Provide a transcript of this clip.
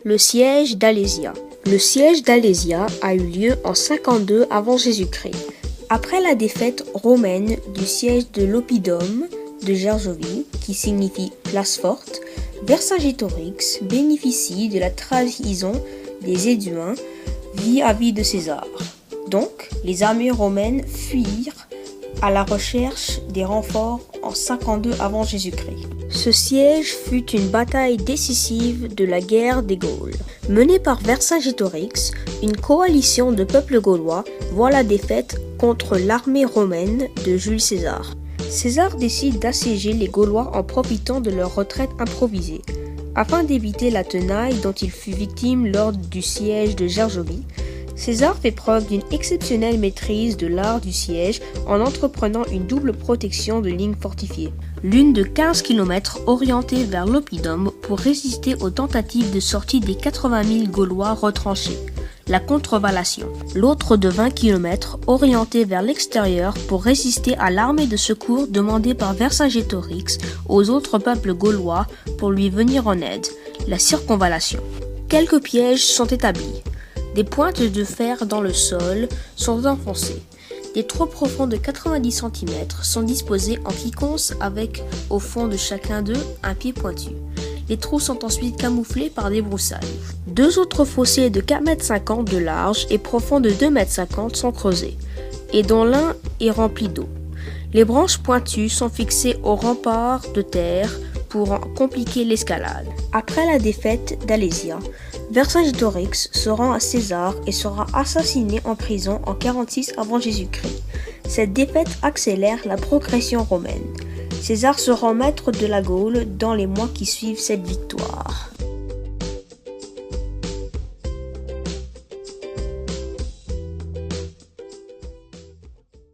Le siège d'Alésia. Le siège d'Alésia a eu lieu en 52 avant Jésus-Christ. Après la défaite romaine du siège de l'Oppidum de Gergovie, qui signifie place forte, Vercingétorix bénéficie de la trahison des Éduins vis-à-vis de César. Donc, les armées romaines fuirent à la recherche des renforts en 52 avant Jésus-Christ. Ce siège fut une bataille décisive de la guerre des Gaules. Menée par Vercingétorix, une coalition de peuples gaulois voit la défaite contre l'armée romaine de Jules César. César décide d'assiéger les Gaulois en profitant de leur retraite improvisée. Afin d'éviter la tenaille dont il fut victime lors du siège de Gergovie, César fait preuve d'une exceptionnelle maîtrise de l'art du siège en entreprenant une double protection de lignes fortifiées. L'une de 15 km orientée vers l'Oppidum pour résister aux tentatives de sortie des 80 000 Gaulois retranchés, la contrevallation. L'autre de 20 km orientée vers l'extérieur pour résister à l'armée de secours demandée par Vercingétorix aux autres peuples gaulois pour lui venir en aide, la circonvallation. Quelques pièges sont établis. Des pointes de fer dans le sol sont enfoncées. Des trous profonds de 90 cm sont disposés en quinconce avec, au fond de chacun d'eux, un pied pointu. Les trous sont ensuite camouflés par des broussailles. Deux autres fossés de 4,50 m de large et profonds de 2,50 m sont creusés, et dont l'un est rempli d'eau. Les branches pointues sont fixées au rempart de terre pour compliquer l'escalade. Après la défaite d'Alésia, Vercingétorix se rend à César et sera assassiné en prison en 46 avant Jésus-Christ. Cette défaite accélère la progression romaine. César se rend maître de la Gaule dans les mois qui suivent cette victoire.